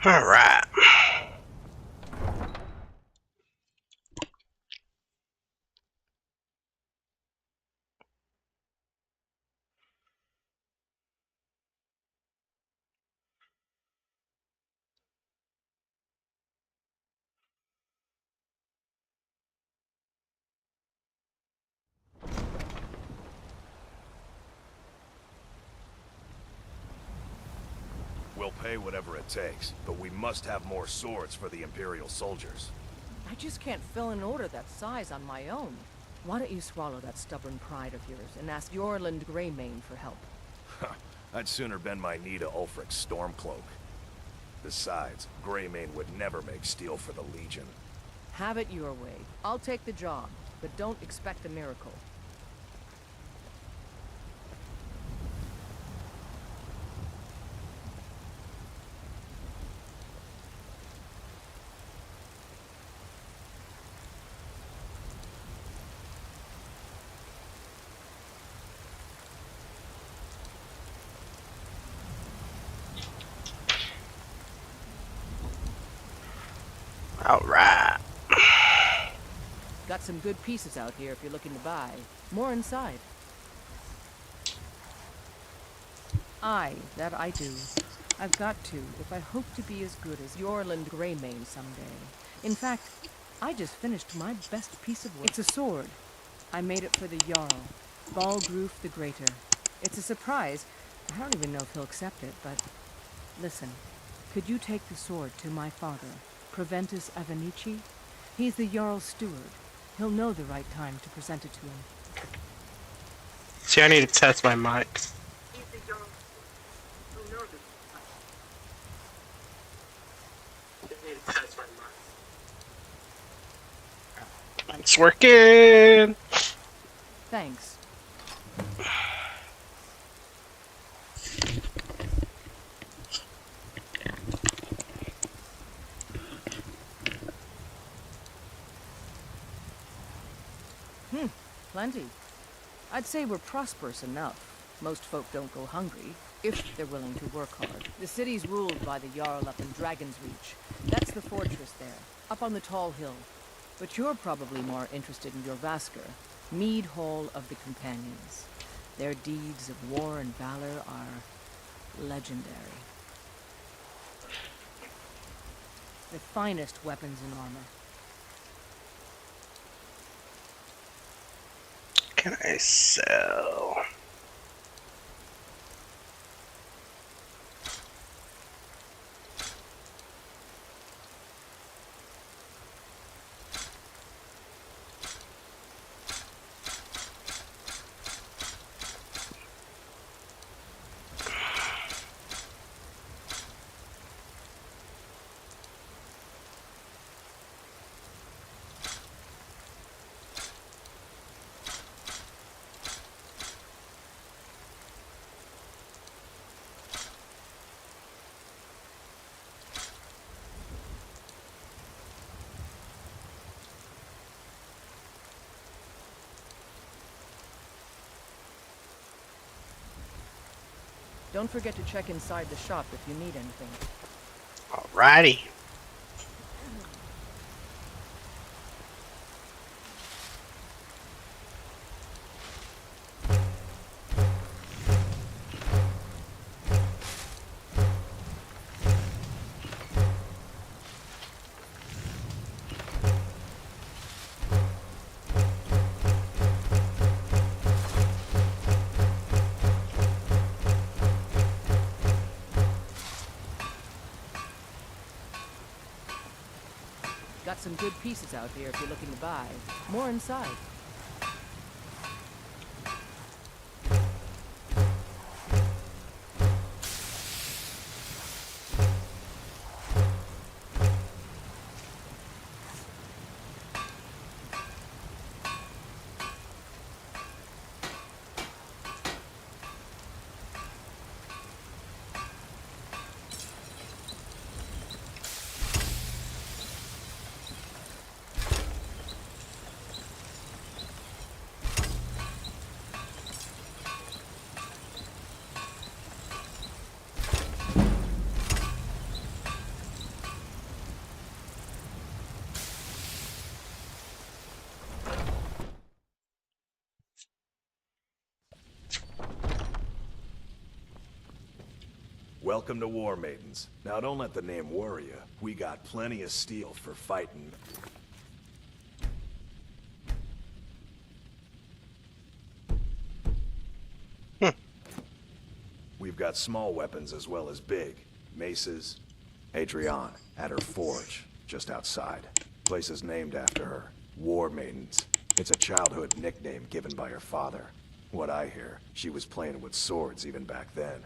All right. We'll pay whatever it takes, but we must have more swords for the Imperial soldiers. I just can't fill an order that size on my own. Why don't you swallow that stubborn pride of yours and ask Yorland Greymane for help? I'd sooner bend my knee to Ulfric's Stormcloak. Besides, Greymane would never make steel for the Legion. Have it your way. I'll take the job, but don't expect a miracle. All right. Got some good pieces out here if you're looking to buy. More inside. Aye, that I do. I've got to, if I hope to be as good as Yorland Greymane someday. In fact, I just finished my best piece of work. It's a sword. I made it for the Jarl, Balgruf the Greater. It's a surprise. I don't even know if he'll accept it, but... Listen, could you take the sword to my father, Proventus Avenici? He's the Jarl's steward. He'll know the right time to present it to him. See, I need to test my mic. It's working. Thanks. Plenty. I'd say we're prosperous enough. Most folk don't go hungry, if they're willing to work hard. The city's ruled by the Jarl up in Dragon's Reach. That's the fortress there, up on the tall hill. But you're probably more interested in Jorvaskr, Mead Hall of the Companions. Their deeds of war and valor are legendary. The finest weapons and armor. Can I sell? Don't forget to check inside the shop if you need anything. Alrighty. Got some good pieces out here if you're looking to buy. More inside. Welcome to War Maidens. Now don't let the name worry you. We got plenty of steel for fighting. We've got small weapons as well as big. Maces. Adrienne, at her forge, just outside. Place is named after her. War Maidens. It's a childhood nickname given by her father. What I hear, she was playing with swords even back then.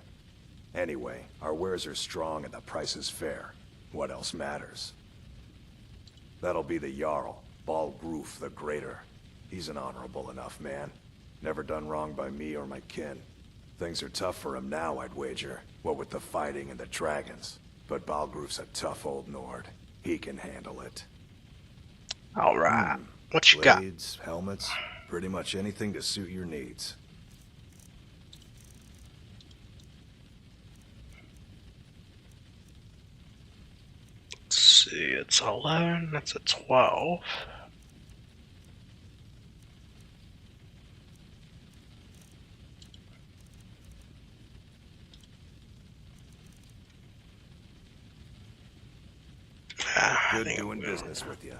Anyway, our wares are strong and the price is fair. What else matters? That'll be the Jarl, Balgruf the Greater. He's an honorable enough man. Never done wrong by me or my kin. Things are tough for him now, I'd wager. What with the fighting and the dragons. But Balgruf's a tough old Nord. He can handle it. Alright. What you got? Blades, helmets, pretty much anything to suit your needs. Let's see, it's 11, that's a 12. Good doing business with you.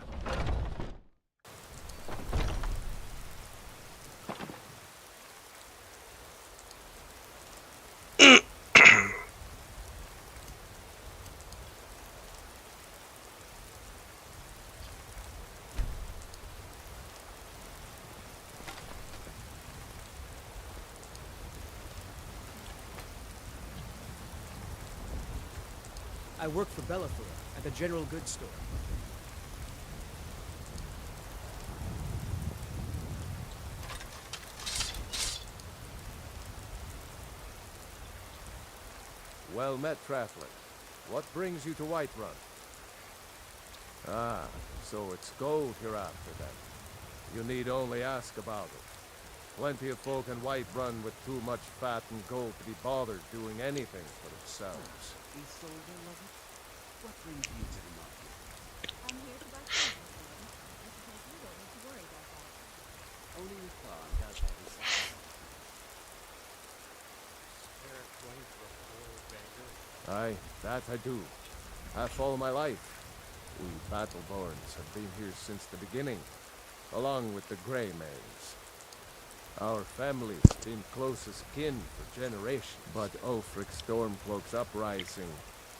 I work for Bellifer at the general goods store. Well met, Traveler. What brings you to Whiterun? Ah, so it's gold you're after then. You need only ask about it. Plenty of folk in Whiterun with too much fat and gold to be bothered doing anything for themselves. These soldier lovers? What brings you to the market? I'm here to buy things, I suppose you don't need to worry about that. Only with Khan does have his side. Spare 20 for a poor beggar? Aye, that I do. Half all my life. We Battleborns have been here since the beginning, along with the Greymanes. Our family's been closest kin for generations, but Ulfric Stormcloak's uprising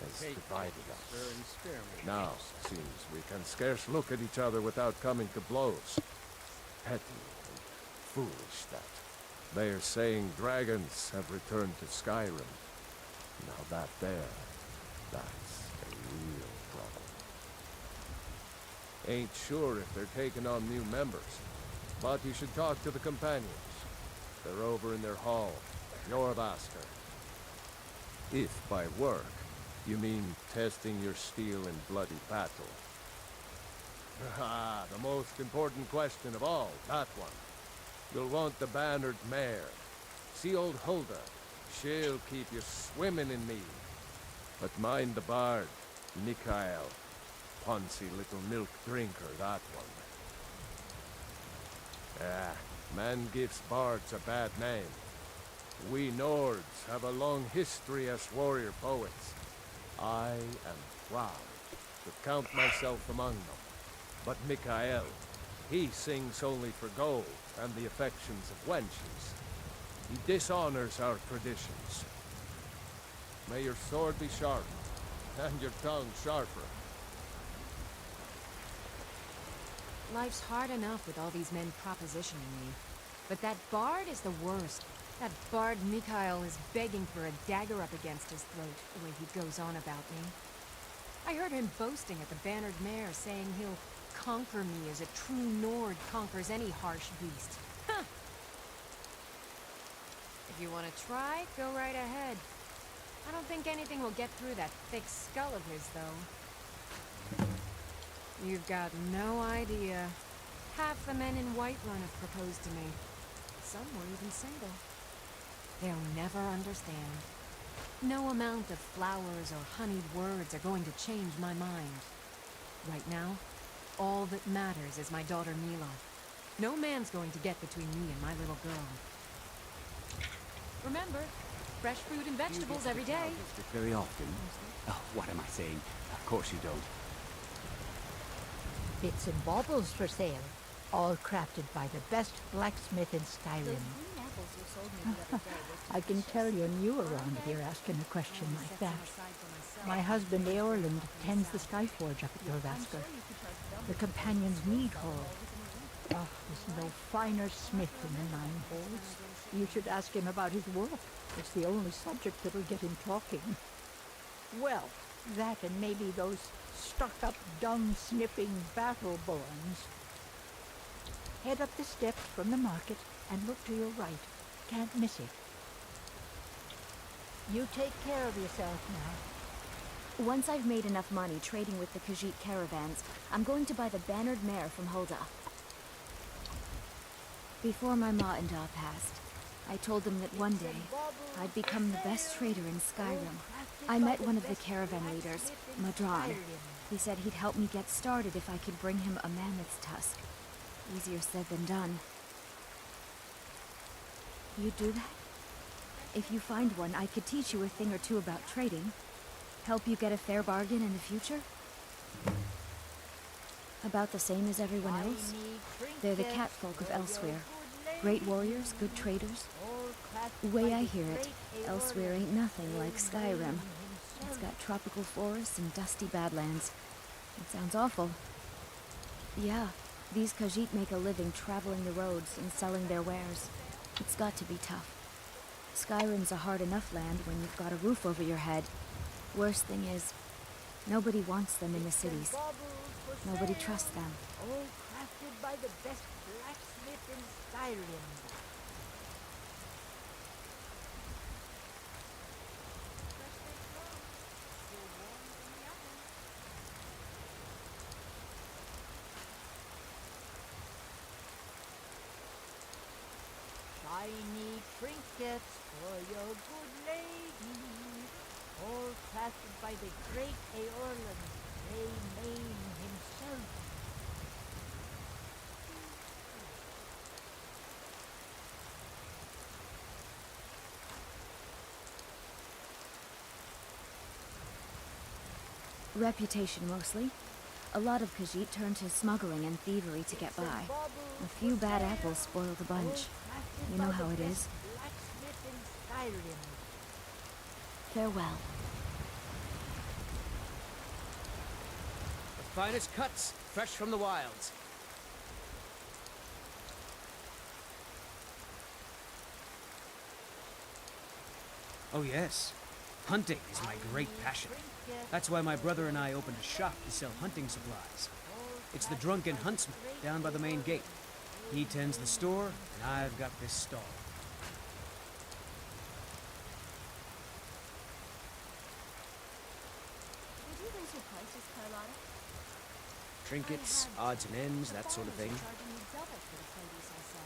has divided Sir, us. and spare me. Now, seems we can scarce look at each other without coming to blows. Petty and foolish that. They are saying dragons have returned to Skyrim. Now that's a real problem. Ain't sure if they're taking on new members, but you should talk to the companions. They're over in their hall, Jorvaster. If by work, you mean testing your steel in bloody battle. Ah, the most important question of all, that one. You'll want the bannered mare. See old Hulda. She'll keep you swimming in mead. But mind the bard, Mikael. Poncy little milk drinker, that one. Ah, man gives bards a bad name. We Nords have a long history as warrior poets. I am proud to count myself among them. But Mikael, he sings only for gold and the affections of wenches. He dishonors our traditions. May your sword be sharp, and your tongue sharper. Life's hard enough with all these men propositioning me. But that bard is the worst. That bard Mikael is begging for a dagger up against his throat, the way he goes on about me. I heard him boasting at the bannered mare, saying he'll conquer me as a true Nord conquers any harsh beast. Huh. If you want to try, go right ahead. I don't think anything will get through that thick skull of his, though. You've got no idea. Half the men in Whiterun have proposed to me. Some were even single. They'll never understand. No amount of flowers or honeyed words are going to change my mind. Right now, all that matters is my daughter Mila. No man's going to get between me and my little girl. Remember, fresh fruit and vegetables every day. Visit very often. Oh, what am I saying? Of course you don't. Bits and baubles for sale, all crafted by the best blacksmith in Skyrim. I can tell you're new around here asking a question like that. My husband Eorlund tends the Skyforge up at Jorvaskr. The Companion's Mead Hall. Oh, there's no finer smith in the Nine Halls. You should ask him about his work. It's the only subject that'll get him talking. Well, that and maybe those stuck-up, dung-sniffing battle-borns. Head up the steps from the market and look to your right. Can't miss it. You take care of yourself now. Once I've made enough money trading with the Khajiit caravans, I'm going to buy the bannered mare from Hulda. Before my ma and Da passed, I told them that one day I'd become the best trader in Skyrim. I met one of the caravan leaders, Madron. He said he'd help me get started if I could bring him a mammoth's tusk. Easier said than done. You'd do that? If you find one, I could teach you a thing or two about trading. Help you get a fair bargain in the future? About the same as everyone else. They're the catfolk of Elsewhere. Great warriors, good traders. The way I hear it, Elsewhere ain't nothing like Skyrim. It's got tropical forests and dusty badlands. It sounds awful. Yeah, these Khajiit make a living traveling the roads and selling their wares. It's got to be tough. Skyrim's a hard enough land when you've got a roof over your head. Worst thing is, nobody wants them in the cities. Nobody trusts them. All crafted by the best blacksmith in Skyrim. Shiny trinkets for your good lady, all crafted by the great Eorlund, Greymane himself. Reputation, mostly. A lot of Khajiit turn to smuggling and thievery to get by. A few bad apples spoil the bunch. You know how it is. Farewell. The finest cuts, fresh from the wilds. Oh yes, hunting is my great passion. That's why my brother and I opened a shop to sell hunting supplies. It's the Drunken Huntsman down by the main gate. He tends the store, and I've got this stall. Would you raise your prices, Carlotta? Trinkets, odds and ends, that sort of thing. Charging you double for the produce I sell.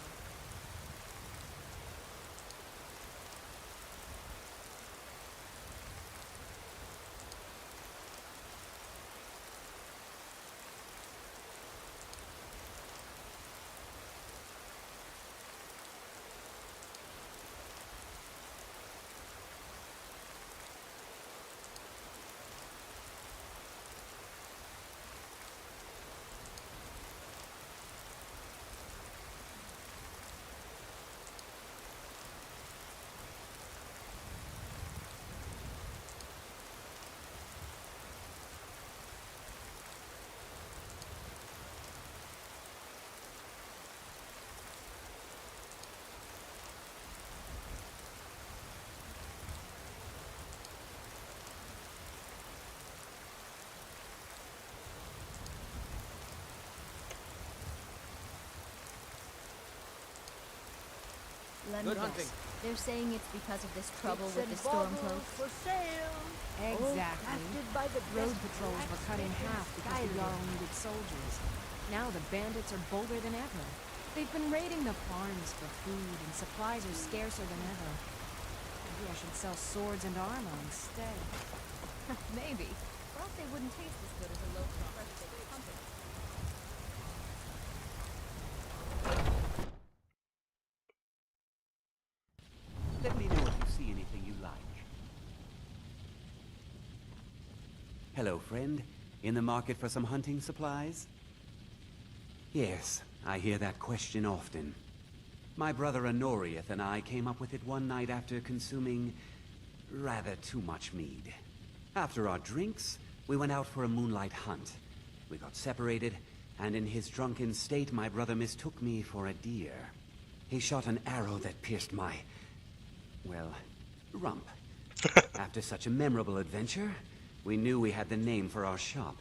Let me Good hunting. guess. They're saying it's because of this trouble with the Stormcloak. Stormcloak. For sale. Exactly. Crafted by the Road best patrols were cut in half because the Skyrim. Jarl needed soldiers. Now the bandits are bolder than ever. They've been raiding the farms for food, and supplies are scarcer than ever. Maybe I should sell swords and armor instead. Maybe. Thought they wouldn't taste as good as a loaf of fresh baked pumpkin. Let me know if you see anything you like. Hello, friend. In the market for some hunting supplies? Yes, I hear that question often. My brother Honorius and I came up with it one night after consuming rather too much mead. After our drinks, we went out for a moonlight hunt. We got separated, and in his drunken state, my brother mistook me for a deer. He shot an arrow that pierced my, well, rump. After such a memorable adventure, we knew we had the name for our shop.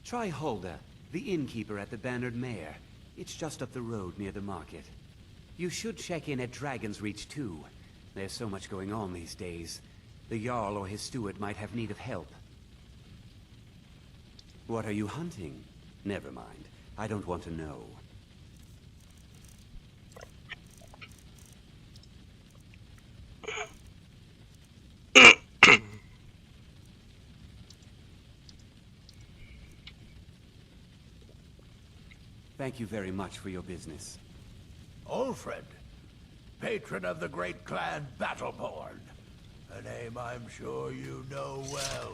Try Hulda, the innkeeper at the Bannered Mare. It's just up the road near the market. You should check in at Dragon's Reach too. There's so much going on these days. The Jarl or his steward might have need of help. What are you hunting? Never mind. I don't want to know. Thank you very much for your business. Ulfred, patron of the great clan Battleborn. A name I'm sure you know well.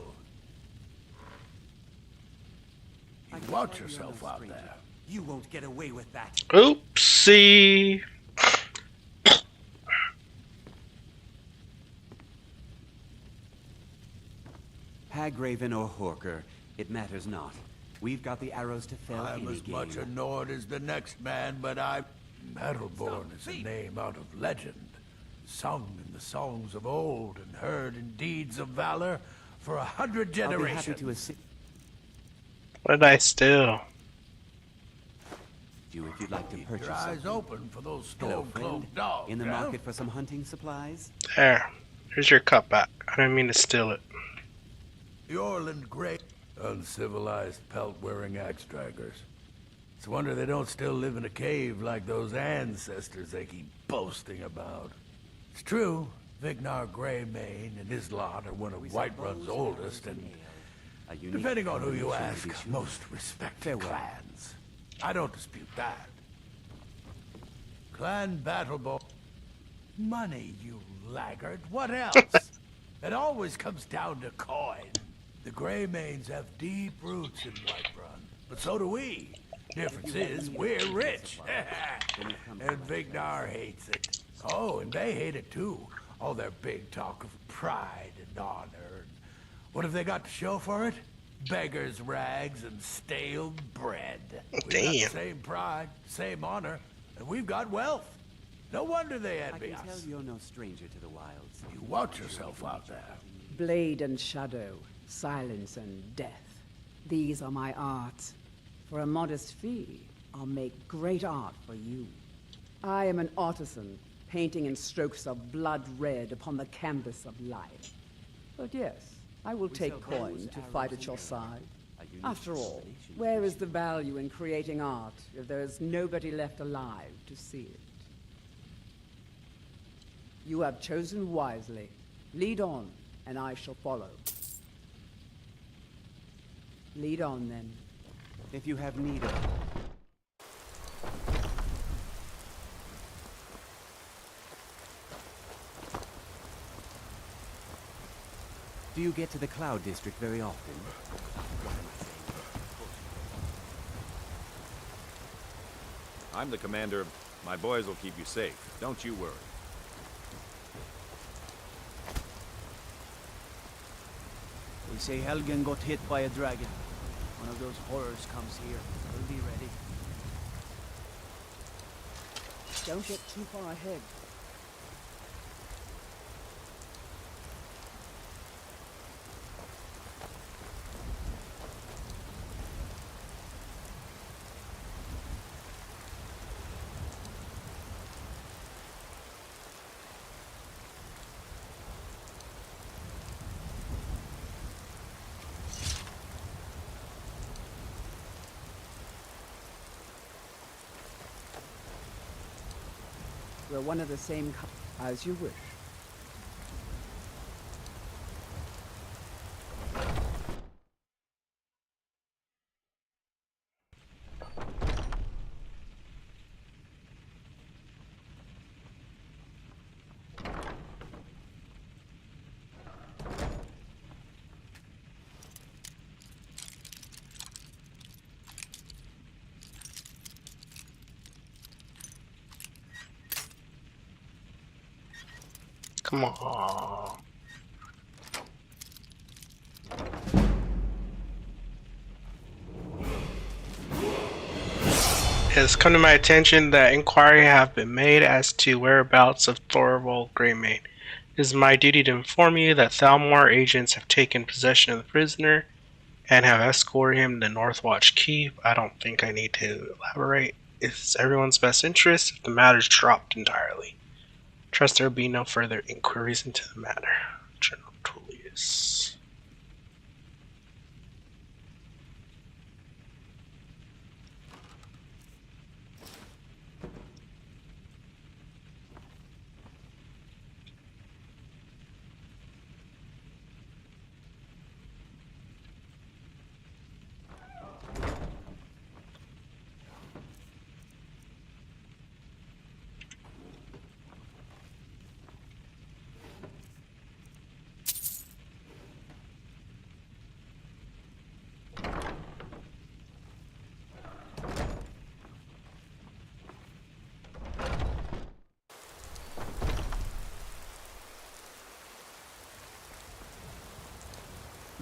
You watch yourself out there. You won't get away with that. Oopsie. Hagraven or Horker, it matters not. We've got the arrows to fell I'm any as game. much a Nord as the next man, but Battleborn is a name out of legend. Sung in the songs of old and heard in deeds of valor for 100 generations. I'll be happy to assist What did I steal? you if you'd like to Keep purchase your eyes something. open for those Hello, friend. stone-cloaked dogs. In the huh? market for some hunting supplies? There. Here's your cup back. I didn't mean to steal it. The Orland Grey, uncivilized pelt-wearing axe-draggers. It's a wonder they don't still live in a cave like those ancestors they keep boasting about. It's true, Vignar Greymane and his lot are one of Whiterun's oldest and, depending on who you ask, most respected clans. I don't dispute that. Clan Battleborn. Money, you laggard. What else? It always comes down to coin. The Greymanes have deep roots in Whiterun, but so do we. Difference is, we're rich. And Vignar hates it. Oh, and they hate it too. All their big talk of pride and honor. What have they got to show for it? Beggars' rags and stale bread. We've got the Damn. same pride, same honor, and we've got wealth. No wonder they I envy can tell us. you're no stranger to the wilds. You watch yourself out there. Blade and shadow, silence and death. These are my arts. For a modest fee, I'll make great art for you. I am an artisan, painting in strokes of blood red upon the canvas of life. But yes, I will take coin to fight at your side. After all, where is the value in creating art if there is nobody left alive to see it? You have chosen wisely. Lead on, and I shall follow. Lead on, then. If you have need of it. Do you get to the Cloud District very often? I'm the commander. My boys will keep you safe. Don't you worry. They say Helgen got hit by a dragon. One of those horrors comes here. We'll be ready. Don't get too far ahead. We're one of the same as you wish. Come on. It has come to my attention that inquiry have been made as to whereabouts of Thorvald Greymane. It is my duty to inform you that Thalmor agents have taken possession of the prisoner and have escorted him to Northwatch Keep. I don't think I need to elaborate. It's everyone's best interest if the matter's dropped entirely. Trust there will be no further inquiries into the matter. General Tullius.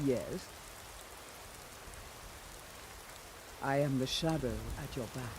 Yes? I am the shadow at your back.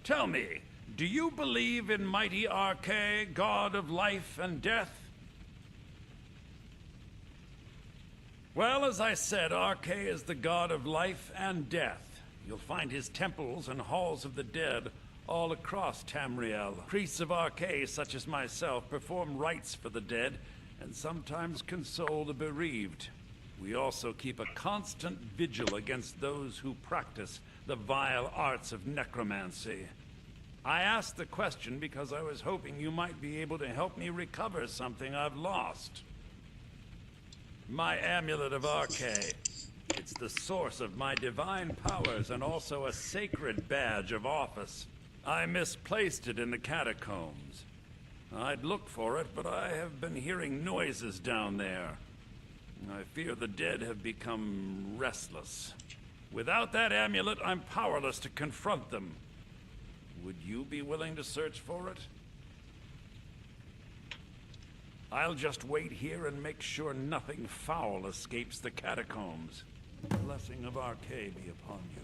Tell me, do you believe in mighty Arche, god of life and death? Well, as I said, Arche is the god of life and death. You'll find his temples and halls of the dead all across Tamriel. Priests of Arche, such as myself, perform rites for the dead and sometimes console the bereaved. We also keep a constant vigil against those who practice the vile arts of necromancy. I asked the question because I was hoping you might be able to help me recover something I've lost. My amulet of Arche. It's the source of my divine powers and also a sacred badge of office. I misplaced it in the catacombs. I'd look for it, but I have been hearing noises down there. I fear the dead have become restless. Without that amulet, I'm powerless to confront them. Would you be willing to search for it? I'll just wait here and make sure nothing foul escapes the catacombs. The blessing of Arche be upon you.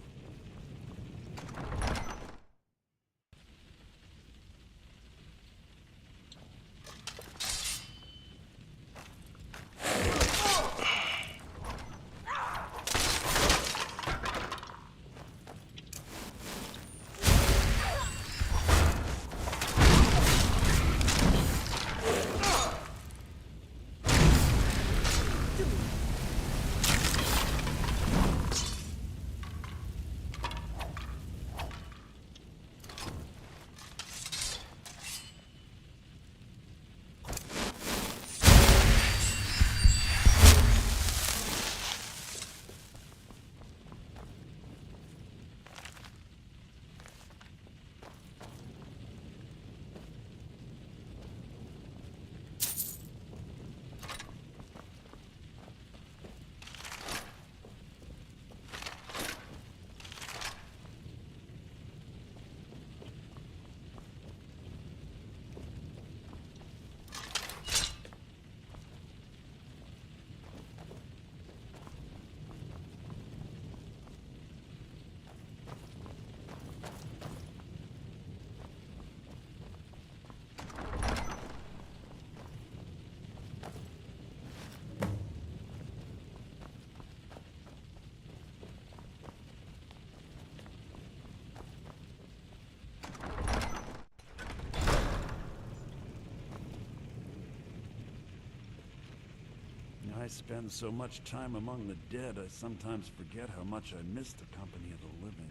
I spend so much time among the dead, I sometimes forget how much I miss the company of the living.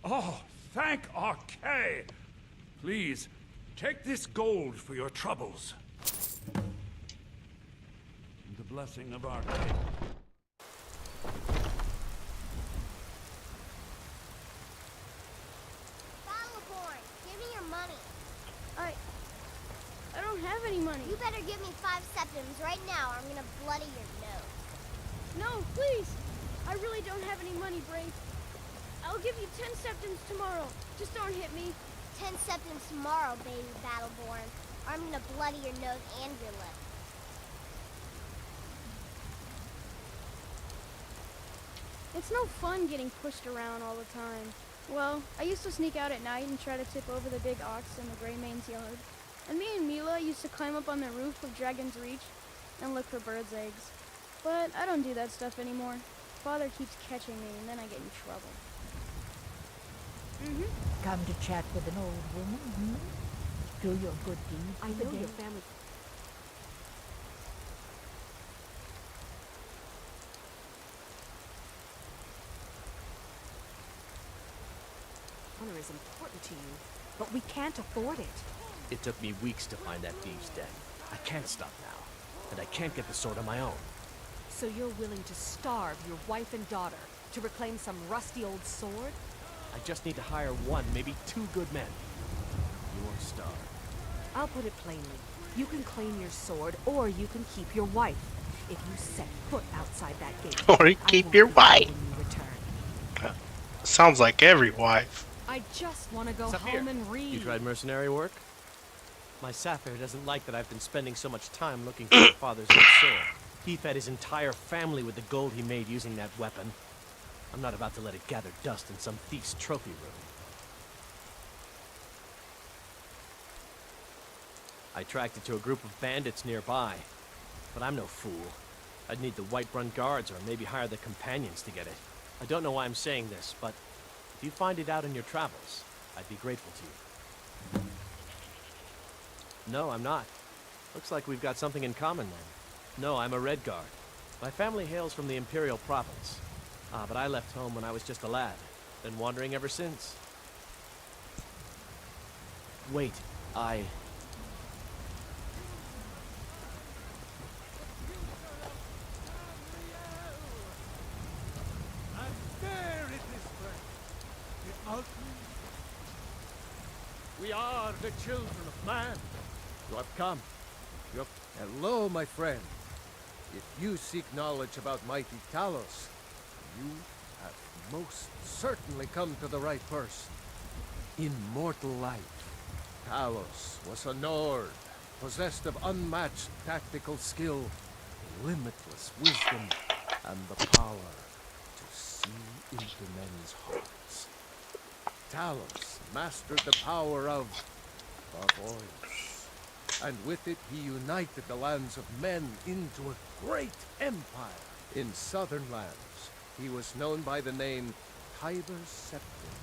Oh, thank Archay! Please, take this gold for your troubles. The blessing of Archay. Battleborn, give me your money. I don't have any money. You better give me 5 septims right now or I'm gonna bloody your nose. No, please. I really don't have any money, Brave. I'll give you 10 septims tomorrow. Just don't hit me. 10 septims tomorrow, baby Battleborn. Or I'm gonna bloody your nose and your lip. It's no fun getting pushed around all the time. Well, I used to sneak out at night and try to tip over the big ox in the Greymane's yard. And me and Mila used to climb up on the roof of Dragon's Reach and look for birds' eggs. But I don't do that stuff anymore. Father keeps catching me and then I get in trouble. Come to chat with an old woman, Do your good deed. I know your family. Honor is important to you, but we can't afford it. It took me weeks to find that thieves' den. I can't stop now, and I can't get the sword on my own. So you're willing to starve your wife and daughter to reclaim some rusty old sword? I just need to hire one, maybe 2 good men. Your star. I'll put it plainly. You can claim your sword, or you can keep your wife. If you set foot outside that gate, Or you keep your wife. Sounds like every wife. I just want to go home and read. You tried mercenary work? My Sapphire doesn't like that I've been spending so much time looking for your father's old sword. He fed his entire family with the gold he made using that weapon. I'm not about to let it gather dust in some thief's trophy room. I tracked it to a group of bandits nearby, but I'm no fool. I'd need the Whiterun guards or maybe hire the companions to get it. I don't know why I'm saying this, but if you find it out in your travels, I'd be grateful to you. No, I'm not. Looks like we've got something in common then. No, I'm a Red Guard. My family hails from the Imperial province. But I left home when I was just a lad. Been wandering ever since. Wait, I... We are the children of man. You have come. Hello, my friend. If you seek knowledge about mighty Talos, you have most certainly come to the right person. Immortal life. Talos was a Nord, possessed of unmatched tactical skill, limitless wisdom, and the power to see into men's hearts. Talos mastered the power of the voice, and with it he united the lands of men into a great empire. In southern lands, he was known by the name Tiber Septim.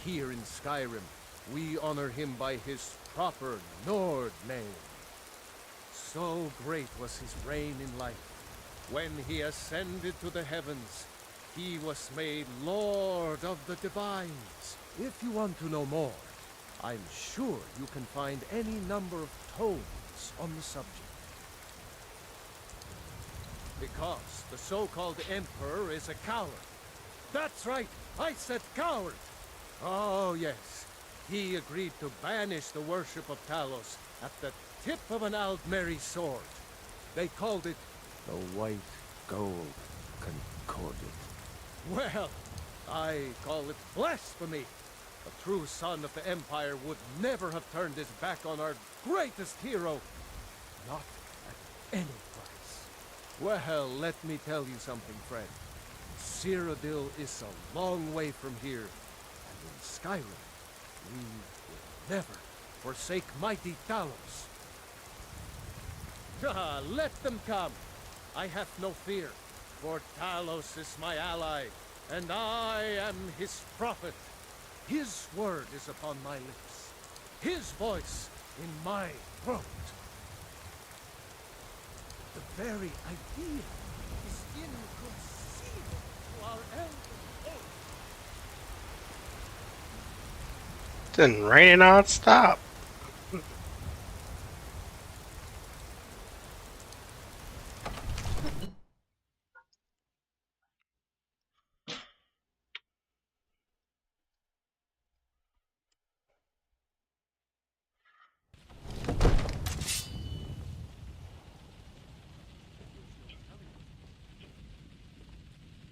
Here in Skyrim, we honor him by his proper Nord name. So great was his reign in life. When he ascended to the heavens, he was made Lord of the Divines. If you want to know more, I'm sure you can find any number of tomes on the subject. Because the so-called Emperor is a coward. That's right, I said coward! Oh yes, he agreed to banish the worship of Talos at the tip of an Aldmeri sword. They called it the White Gold Concordat. Well, I call it blasphemy. A true son of the Empire would never have turned his back on our greatest hero. Not at any price. Well, let me tell you something, friend. Cyrodiil is a long way from here. And in Skyrim, we will never forsake mighty Talos. Let them come. I have no fear, for Talos is my ally, and I am his prophet. His word is upon my lips, his voice in my throat. The very idea is inconceivable to our elder age. Then raining non-stop.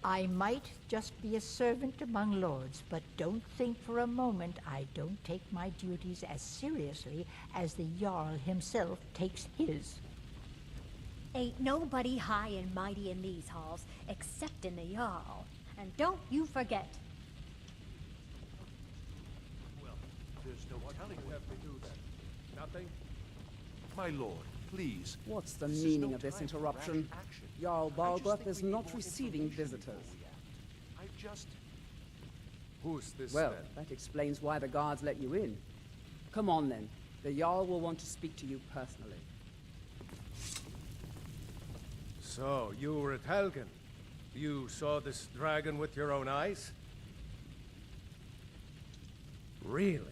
I might just be a servant among lords, but don't think for a moment I don't take my duties as seriously as the Jarl himself takes his. Ain't nobody high and mighty in these halls, except in the Jarl. And don't you forget. Well, there's no telling what have to do then. Nothing? My lord, please. What's the meaning of this interruption? Jarl Balgruth is not receiving visitors. Who's this Well, then? that explains why the guards let you in. Come on then. The Jarl will want to speak to you personally. So, you were at Helgen. You saw this dragon with your own eyes? Really?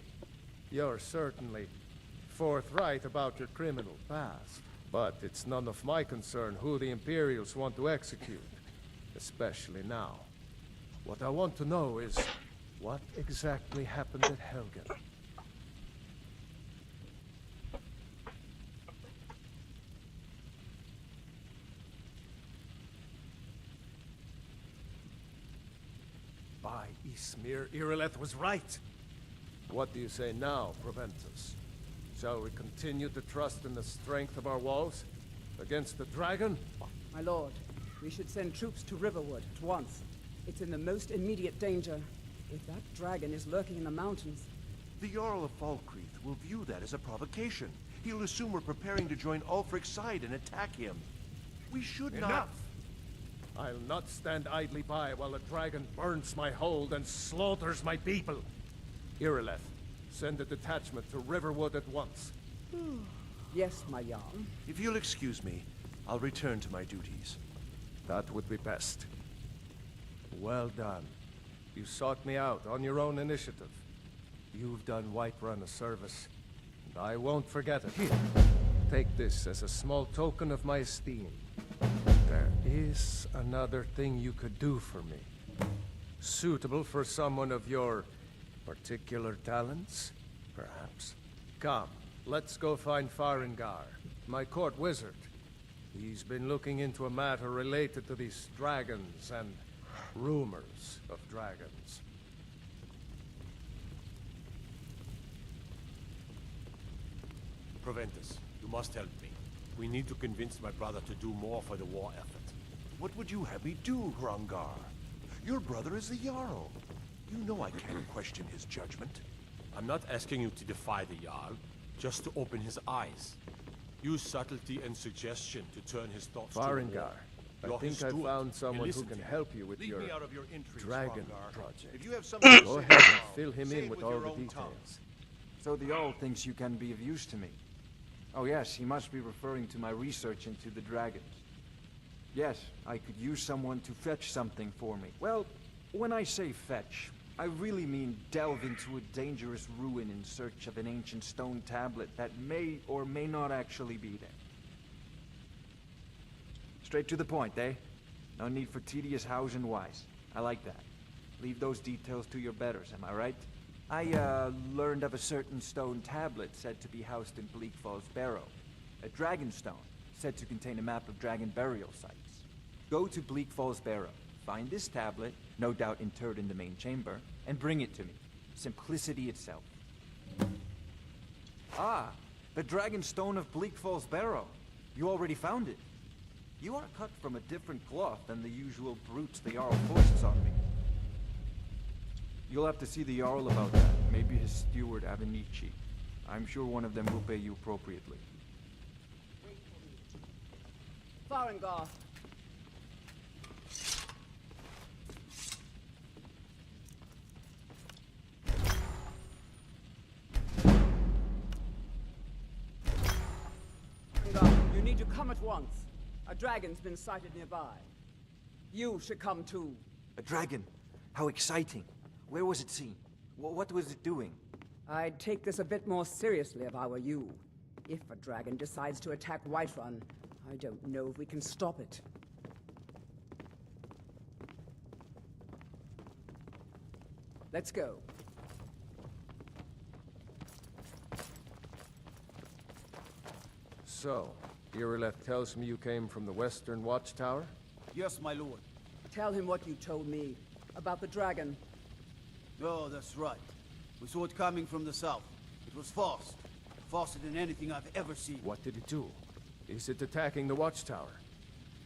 You're certainly forthright about your criminal past. But it's none of my concern who the Imperials want to execute. Especially now. What I want to know is, what exactly happened at Helgen? By Ysmir, Irileth was right. What do you say now, Proventus? Shall we continue to trust in the strength of our walls? Against the dragon? My lord, we should send troops to Riverwood at once. It's in the most immediate danger. If that dragon is lurking in the mountains... The Jarl of Falkreath will view that as a provocation. He'll assume we're preparing to join Ulfric's side and attack him. We should not... Enough! I'll not stand idly by while the dragon burns my hold and slaughters my people. Irileth, send a detachment to Riverwood at once. Yes, my Jarl. If you'll excuse me, I'll return to my duties. That would be best. Well done. You sought me out on your own initiative. You've done Whiterun a service, and I won't forget it. Here, take this as a small token of my esteem. There is another thing you could do for me. Suitable for someone of your particular talents, perhaps. Come, let's go find Farengar, my court wizard. He's been looking into a matter related to these dragons and rumors of dragons. Proventus, you must help me. We need to convince my brother to do more for the war effort. What would you have me do, Hrongar? Your brother is the Jarl. You know I can't question his judgment. I'm not asking you to defy the Jarl, just to open his eyes. Use subtlety and suggestion to turn his thoughts to war. Farengar, I think I found someone who can help you with Leave your me out of your intrigues, dragon Hrongar. project. If you have something to Go say ahead and now, fill him say in it with all your the own details. tongue. So the Jarl thinks you can be of use to me. Oh yes, he must be referring to my research into the dragons. Yes, I could use someone to fetch something for me. Well, when I say fetch, I really mean delve into a dangerous ruin in search of an ancient stone tablet that may or may not actually be there. Straight to the point, eh? No need for tedious hows and whys. I like that. Leave those details to your betters, am I right? I, learned of a certain stone tablet said to be housed in Bleak Falls Barrow. A dragon stone, said to contain a map of dragon burial sites. Go to Bleak Falls Barrow, find this tablet, no doubt interred in the main chamber, and bring it to me. Simplicity itself. Ah, the dragon stone of Bleak Falls Barrow. You already found it. You are cut from a different cloth than the usual brutes the Jarl forces on me. You'll have to see the Jarl about that. Maybe his steward, Avenici. I'm sure one of them will pay you appropriately. Farengar. Farengar, you need to come at once. A dragon's been sighted nearby. You should come too. A dragon? How exciting. Where was it seen? What was it doing? I'd take this a bit more seriously if I were you. If a dragon decides to attack Whiterun, I don't know if we can stop it. Let's go. So, Irileth tells me you came from the Western Watchtower? Yes, my lord. Tell him what you told me about the dragon. Oh, that's right. We saw it coming from the south. It was fast. Faster than anything I've ever seen. What did it do? Is it attacking the Watchtower?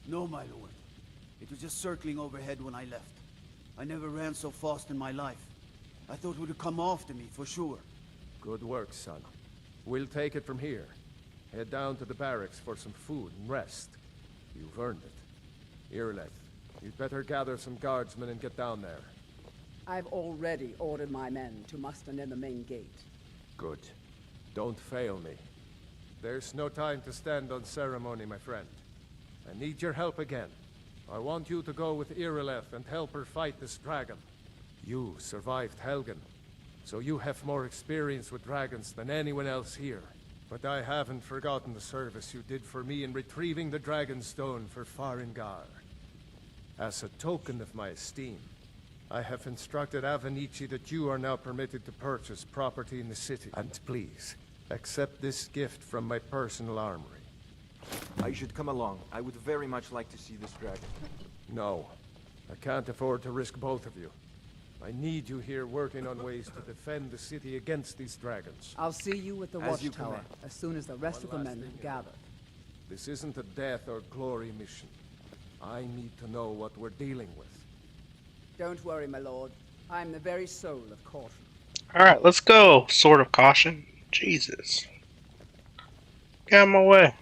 No, my lord. It was just circling overhead when I left. I never ran so fast in my life. I thought it would come after me, for sure. Good work, son. We'll take it from here. Head down to the barracks for some food and rest. You've earned it. Irileth, you'd better gather some guardsmen and get down there. I've already ordered my men to muster near the main gate. Good. Don't fail me. There's no time to stand on ceremony, my friend. I need your help again. I want you to go with Irileth and help her fight this dragon. You survived Helgen, so you have more experience with dragons than anyone else here. But I haven't forgotten the service you did for me in retrieving the Dragon Stone for Farengar. As a token of my esteem, I have instructed Avenici that you are now permitted to purchase property in the city. And please, accept this gift from my personal armory. I should come along. I would very much like to see this dragon. No, I can't afford to risk both of you. I need you here working on ways to defend the city against these dragons. I'll see you at the As you watchtower command. as soon as the rest of the men have gathered. This isn't a death or glory mission. I need to know what we're dealing with. Don't worry, my lord. I'm the very soul of caution. Alright, let's go. Sword of Caution. Jesus. Get out of my way.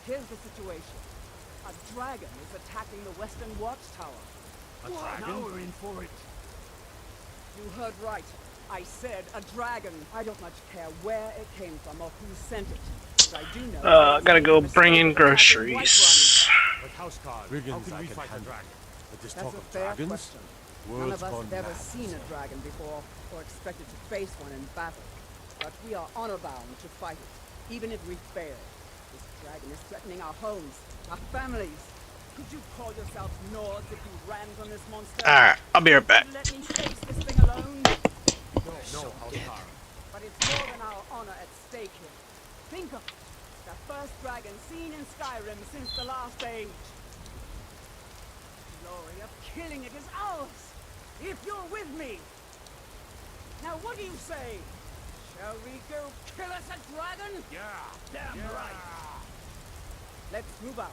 Here's the situation. A dragon is attacking the Western Watchtower. A dragon? Now we're in for it. You heard right. I said a dragon. I don't much care where it came from or who sent it. But I do know. Gotta go bring in groceries. But Houseguard, how can we fight the dragon? But this That's talk a of fair dragons? question. None World's of us gone have ever mad. seen a dragon before or expected to face one in battle. But we are honor-bound to fight it, even if we fail. This dragon is threatening our homes, our families. Could you call yourselves Nords if you ran from this monster? Alright, I'll be right back. Let me face this thing alone. No, Houseguard. But it's more than our honor at stake here. Think of it. The first dragon seen in Skyrim since the last age. The glory of killing it is ours, if you're with me. Now what do you say? Shall we go kill us a dragon? Yeah. Damn right. Let's move out.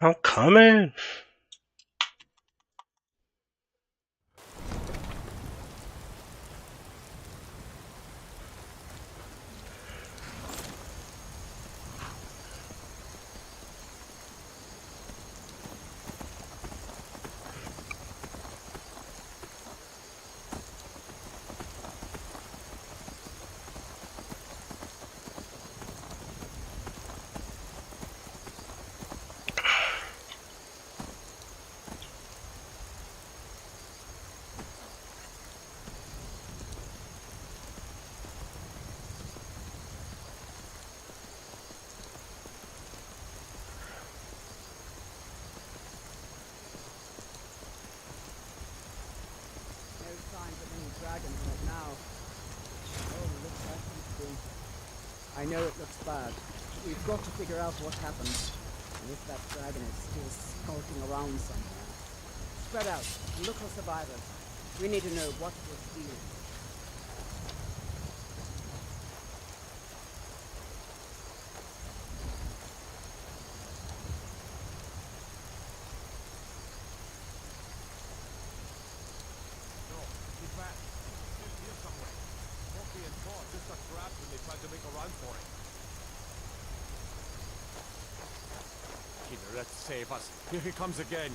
I'm coming. No signs of any dragons right now. Oh, it looks like something. I know it looks bad. We've got to figure out what happened. And if that dragon is still skulking around somewhere. Spread out. Look for survivors. We need to know what we're stealing. No, keep back. He's here somewhere. Poppy and Paw just got trapped when they tried to make a run for it. Killer, let's save us. Here he comes again.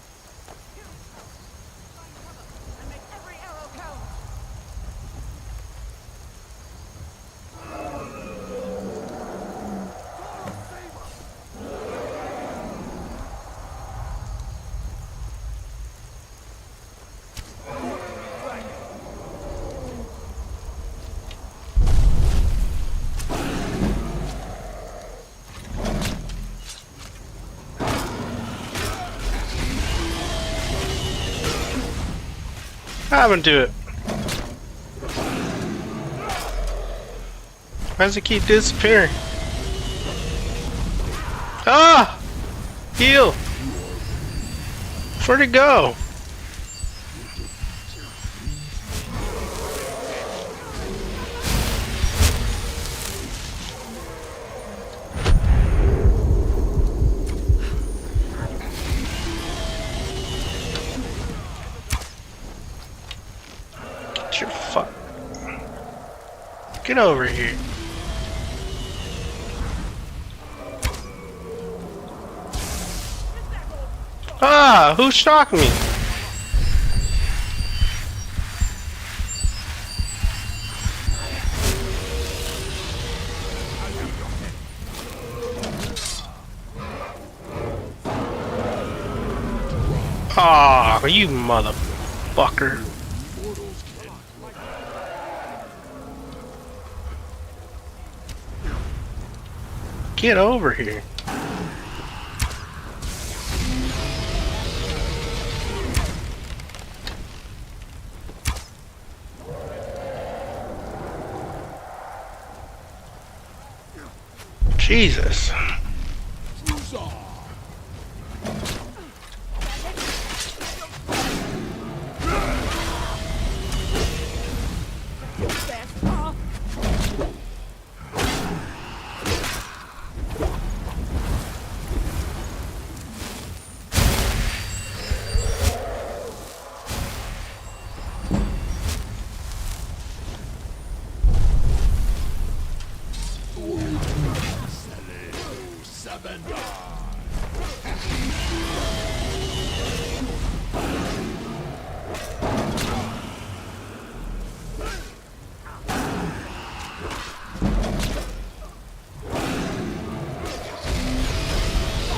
And make every arrow count! I'm gonna do it. Why does it keep disappearing? Ah! Heal! Where'd it go? Get your fuck. Get over here. Ah! Who shocked me? Ah, you motherfucker. Get over here. Jesus.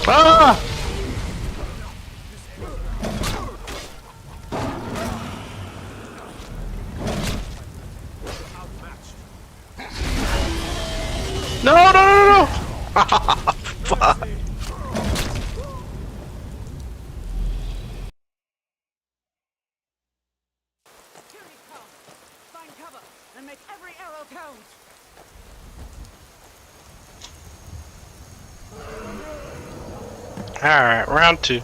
Ah! No, no, no, no! Fuck. Find cover and make every arrow count. Alright, round 2.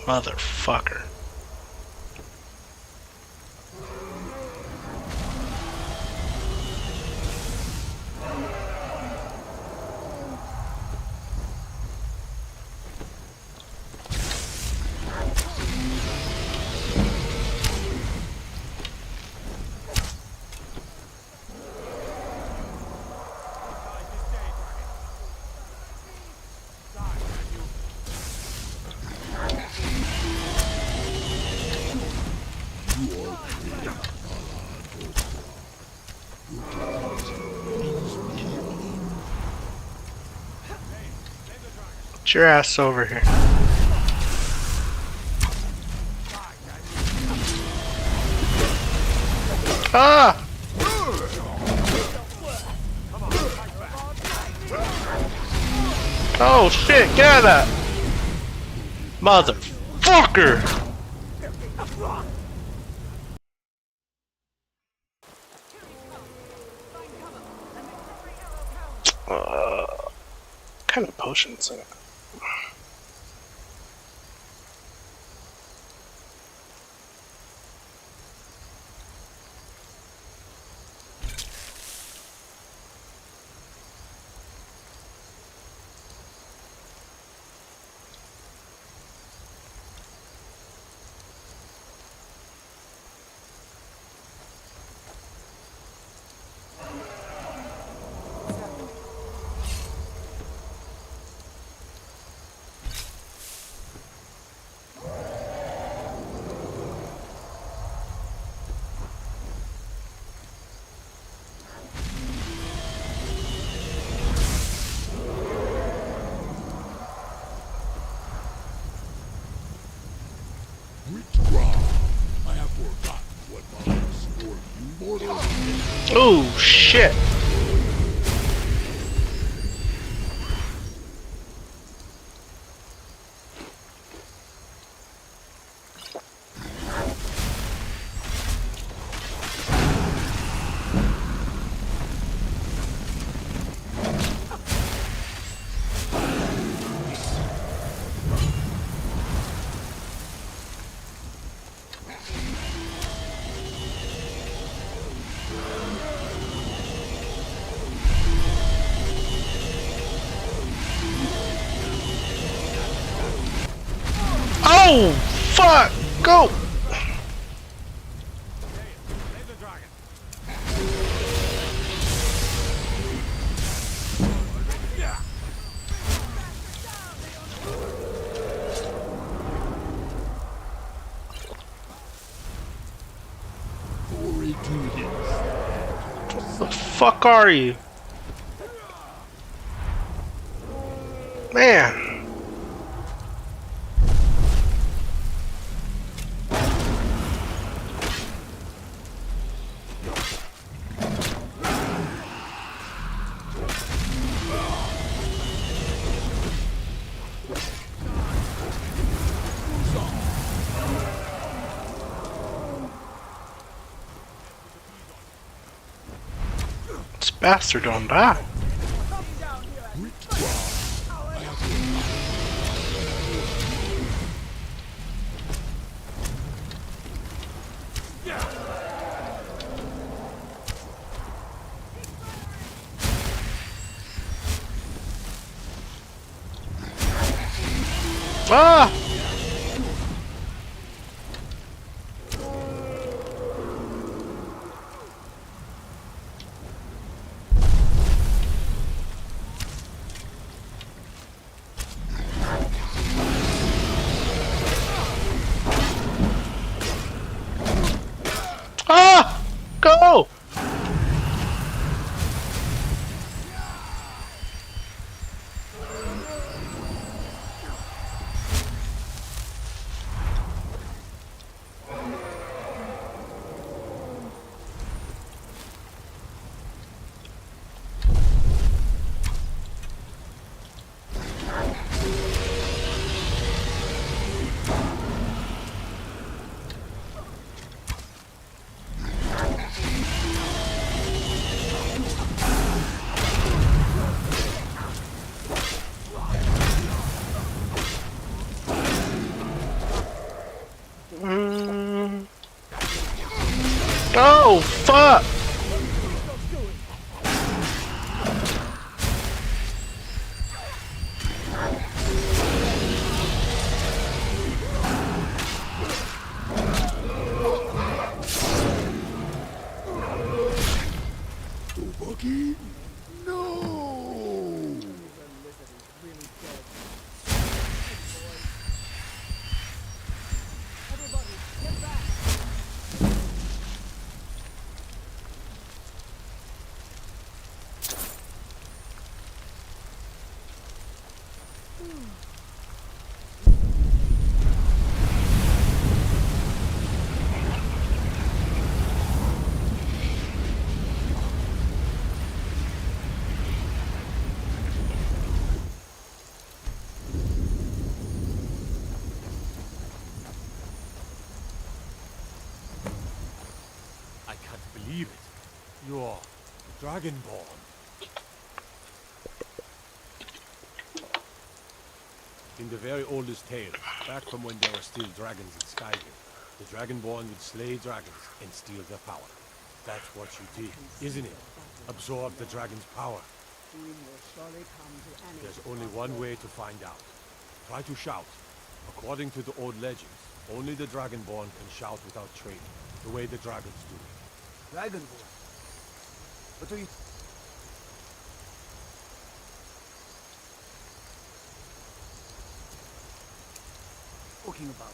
Motherfucker. Get your ass over here. Ah! Oh shit, get out of that! Motherfucker! What kind of potions? Oh shit! Oh fuck! Go! What the fuck are you? Man. bastard don't die. Ah! Ah! Go! Oh, fuck! Bucky? No! I can't believe it. You're Dragonborn. In the very oldest tales, back from when there were still dragons in Skyrim, the Dragonborn would slay dragons and steal their power. That's what you did, isn't it? Absorb the dragon's power. There's only one way to find out. Try to shout. According to the old legends, only the Dragonborn can shout without training, the way the dragons do. Dragonborn? What are you... talking about?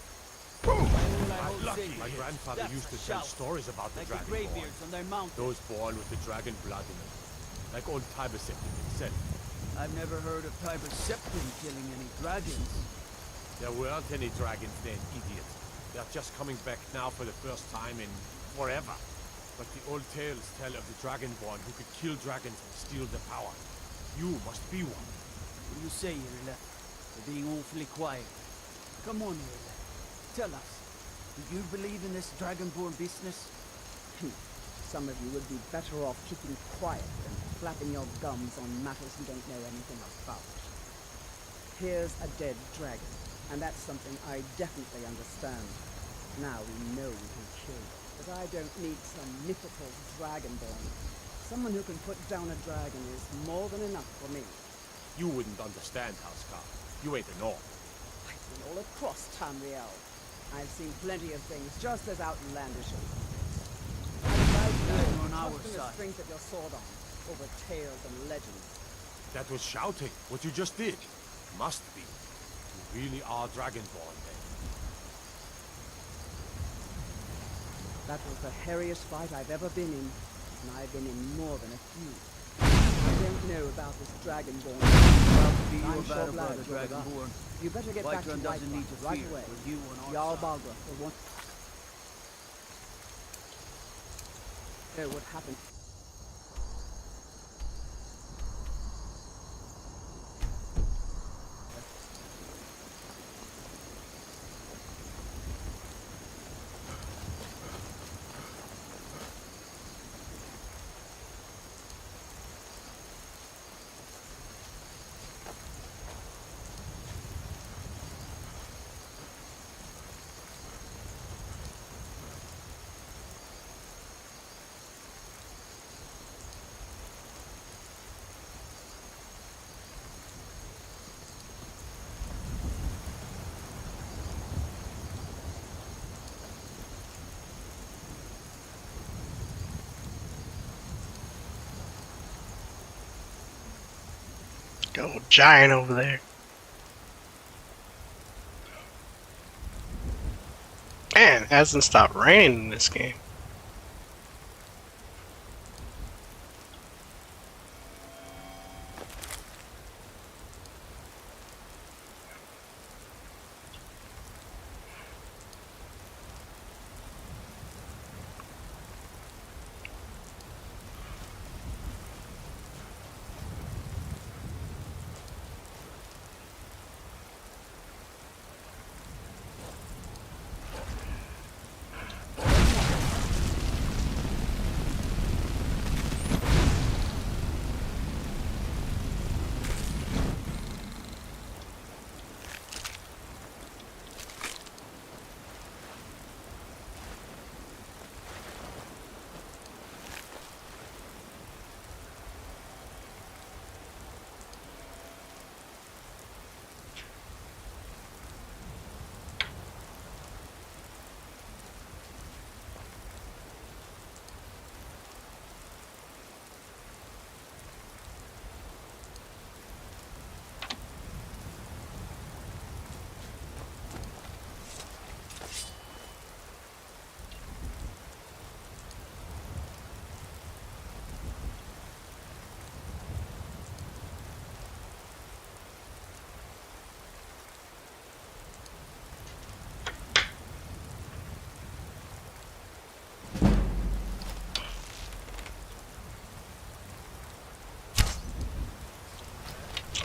My grandfather used to tell stories about the Dragonborn. Those born with the dragon blood in them. Like old Tiber Septim himself. I've never heard of Tiber Septim killing any dragons. There weren't any dragons then, idiot. They're just coming back now for the first time in forever. But the old tales tell of the Dragonborn who could kill dragons and steal their power. You must be one. What do you say, Irila? You're being awfully quiet. Come on, Irila. Tell us. Do you believe in this Dragonborn business? Some of you would be better off keeping quiet than flapping your gums on matters you don't know anything about. Here's a dead dragon, and that's something I definitely understand. Now we know we can kill them, but I don't need some mythical dragonborn. Someone who can put down a dragon is more than enough for me. You wouldn't understand, Housecar. You ain't a North. I've been all across Tamriel. I've seen plenty of things just as outlandish as this. You're on our Trust in the side. strength of your sword arm over tales and legends. That was shouting, what you just did. Must be. You really are Dragonborn then. That was the hairiest fight I've ever been in, and I've been in more than a few. I don't know about this Dragonborn. Well, be your I'm sure battle glad brother, you're with us. Dragonborn. You better get back to Whiterun doesn't Whiterun need to right fear away. with you on our Jarl side. Balgruuf will want to know what happened. Go giant over there. Man, it hasn't stopped raining in this game.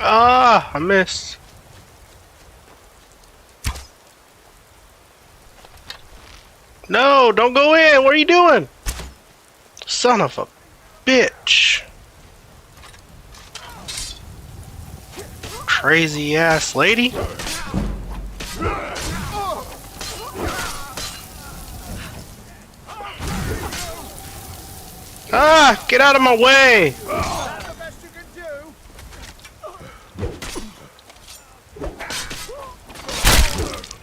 Ah, I missed. No, don't go in. What are you doing? Son of a bitch. Crazy ass lady. Ah, get out of my way.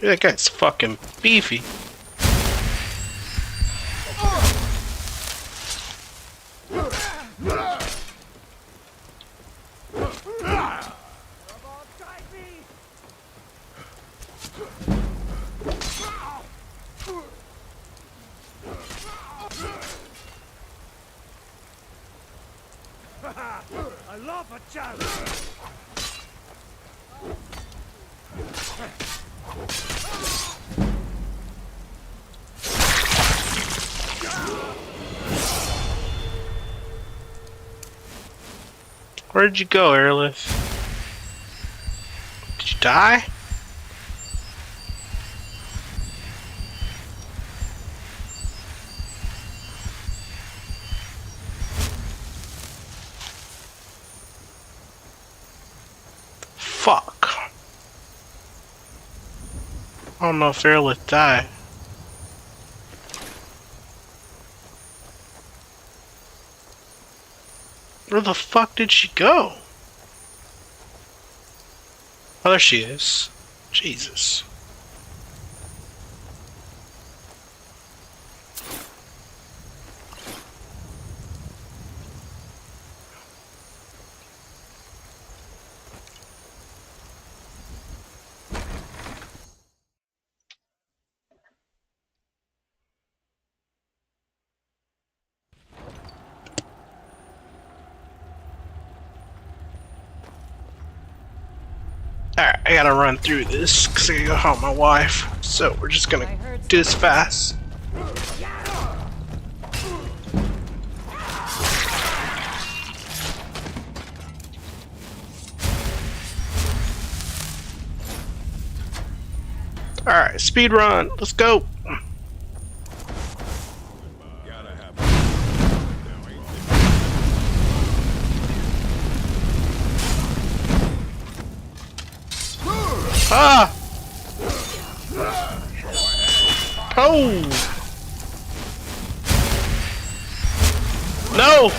That guy's fucking beefy. I love a challenge. Where'd you go, Airlift? Did you die? Fuck. I don't know if Airlift died. Where the fuck did she go? Oh, there she is. Jesus. Alright, I gotta run through this because I gotta go help my wife. So we're just gonna do this fast. Alright, speed run. Let's go. Ah! Oh! No!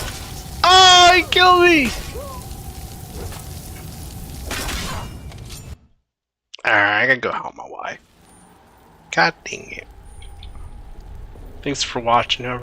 Oh, he killed me! Alright, I gotta go help my wife. God dang it. Thanks for watching.